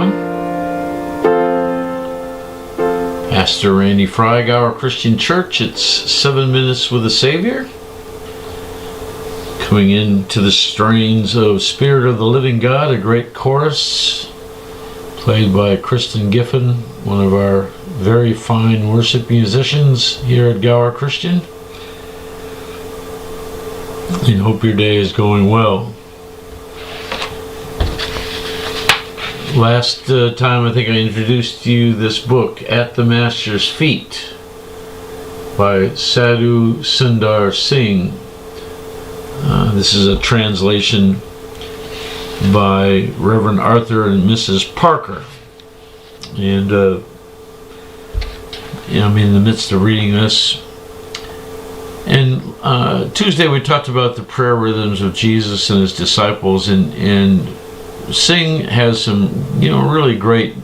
everyone. Pastor Randy Fry, Gower Christian Church. It's 7 Minutes with the Savior. Coming into the strains of Spirit of the Living God, a great chorus played by Kristen Giffen, one of our very fine worship musicians here at Gower Christian. And hope your day is going well. Last time I think I introduced to you this book, At the Master's Feet, by Sadhu Sundar Singh. This is a translation by Reverend Arthur and Mrs. Parker. And I'm in the midst of reading this. And Tuesday we talked about the prayer rhythms of Jesus and his disciples, and Singh has some, really great,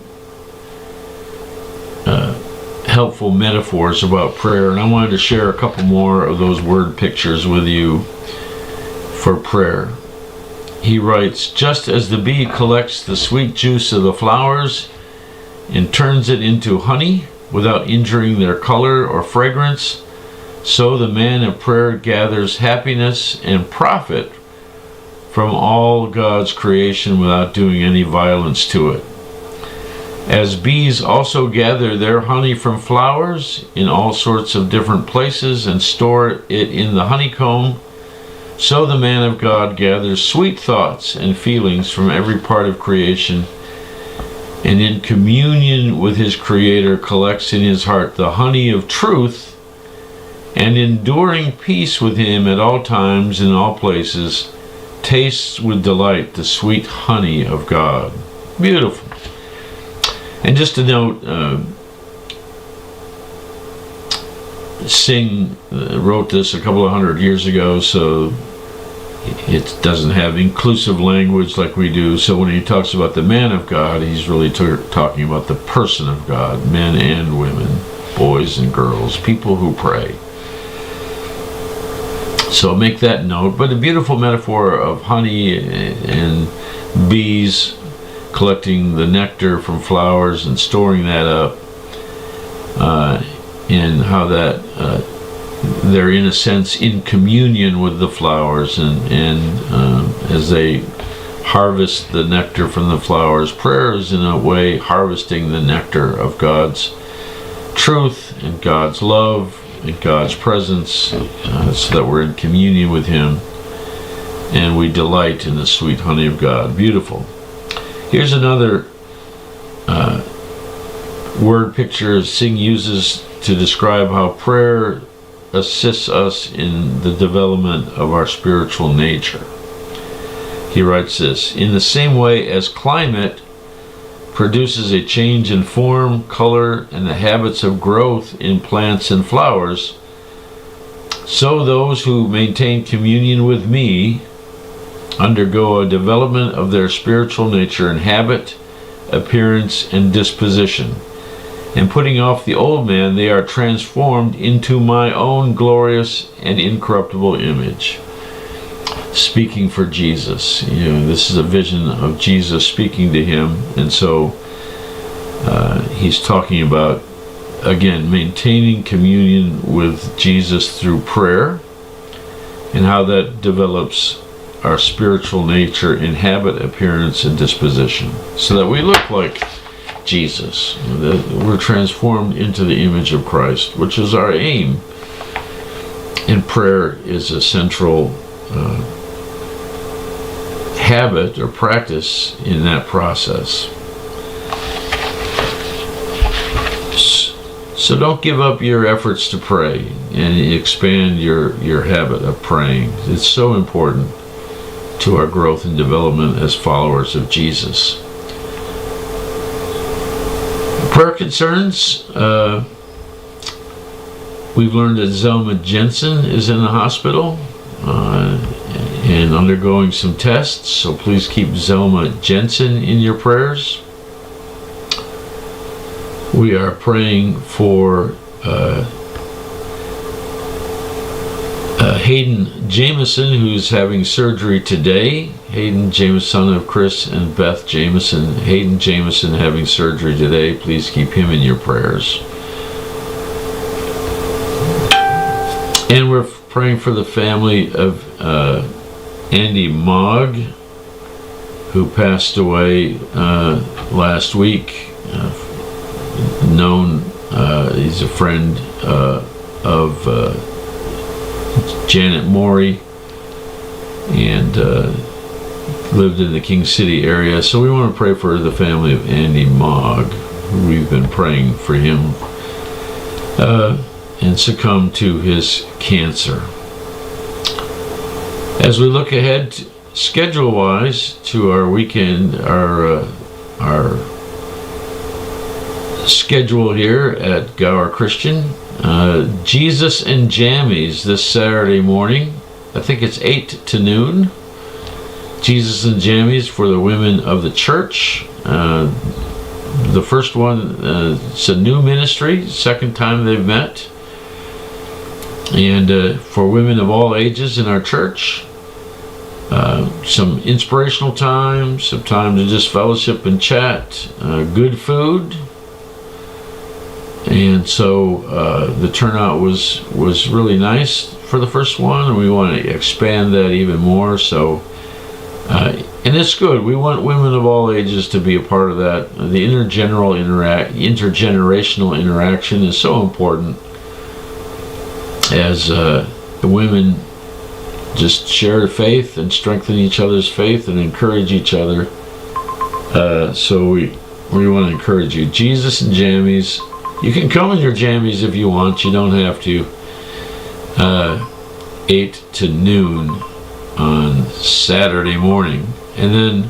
helpful metaphors about prayer, and I wanted to share a couple more of those word pictures with you for prayer. He writes, "Just as the bee collects the sweet juice of the flowers and turns it into honey without injuring their color or fragrance, so the man of prayer gathers happiness and profit from all God's creation without doing any violence to it. As bees also gather their honey from flowers in all sorts of different places and store it in the honeycomb, so the man of God gathers sweet thoughts and feelings from every part of creation, and in communion with his Creator collects in his heart the honey of truth, and enduring peace with him at all times in all places, tastes with delight the sweet honey of God." Beautiful. And just to note, Singh wrote this a couple of hundred years ago, so it doesn't have inclusive language like we do. So when he talks about the man of God, he's really talking about the person of God, men and women, boys and girls, people who pray. So make that note. But a beautiful metaphor of honey and bees collecting the nectar from flowers and storing that up, and how that they're in a sense in communion with the flowers, and as they harvest the nectar from the flowers, prayer is in a way harvesting the nectar of God's truth and God's love in God's presence, so that we're in communion with him and we delight in the sweet honey of God. Beautiful. Here's another word picture Singh uses to describe how prayer assists us in the development of our spiritual nature. He writes this: "In the same way as climate produces a change in form, color, and the habits of growth in plants and flowers, so those who maintain communion with me undergo a development of their spiritual nature in habit, appearance, and disposition. And putting off the old man, they are transformed into my own glorious and incorruptible image." Speaking for Jesus. This is a vision of Jesus speaking to him, and so he's talking about, again, maintaining communion with Jesus through prayer, and how that develops our spiritual nature in habit, appearance, and disposition, so that we look like Jesus, that we're transformed into the image of Christ, which is our aim. And prayer is a central habit or practice in that process. So don't give up your efforts to pray and expand your habit of praying. It's so important to our growth and development as followers of Jesus. Prayer concerns. We've learned that Zelma Jensen is in the hospital and undergoing some tests, so please keep Zelma Jensen in your prayers. We are praying for Hayden Jameson, who's having surgery today. Hayden Jameson, son of Chris and Beth Jameson. Hayden Jameson having surgery today. Please keep him in your prayers. And we're praying for the family of Andy Mogg, who passed away last week. He's a friend of Janet Morey, and lived in the King City area. So we want to pray for the family of Andy Mogg. We've been praying for him and succumbed to his cancer. As we look ahead, schedule-wise, to our weekend, our schedule here at Gower Christian, Jesus and Jammies this Saturday morning. I think it's 8 to noon. Jesus and Jammies for the women of the church. The first one, it's a new ministry, second time they've met. And for women of all ages in our church, some inspirational time, some time to just fellowship and chat, good food. And so the turnout was really nice for the first one, and we want to expand that even more. So, and it's good. We want women of all ages to be a part of that. The intergenerational interaction is so important, as the women just share faith and strengthen each other's faith and encourage each other. So we want to encourage you. Jesus and Jammies. You can come in your jammies if you want. You don't have to. 8 to noon on Saturday morning. And then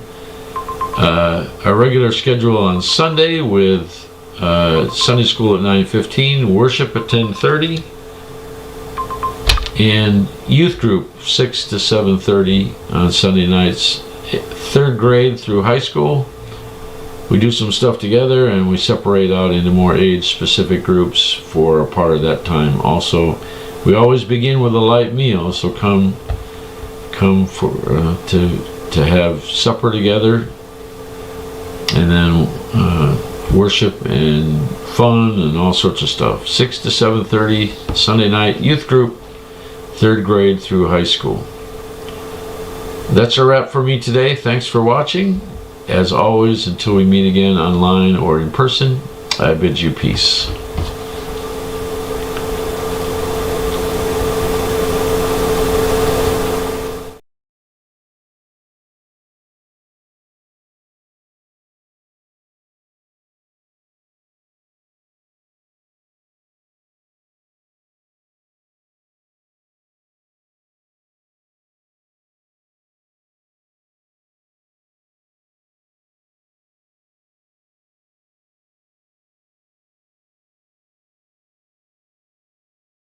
a regular schedule on Sunday with Sunday school at 9:15, worship at 10:30, and youth group 6 to 7:30 on Sunday nights, 3rd grade through high school. We do some stuff together, and we separate out into more age-specific groups for a part of that time. Also, we always begin with a light meal, so come for to have supper together, and then worship and fun and all sorts of stuff. 6 to 7:30 Sunday night youth group, 3rd grade through high school. That's a wrap for me today. Thanks for watching. As always, until we meet again online or in person, I bid you peace.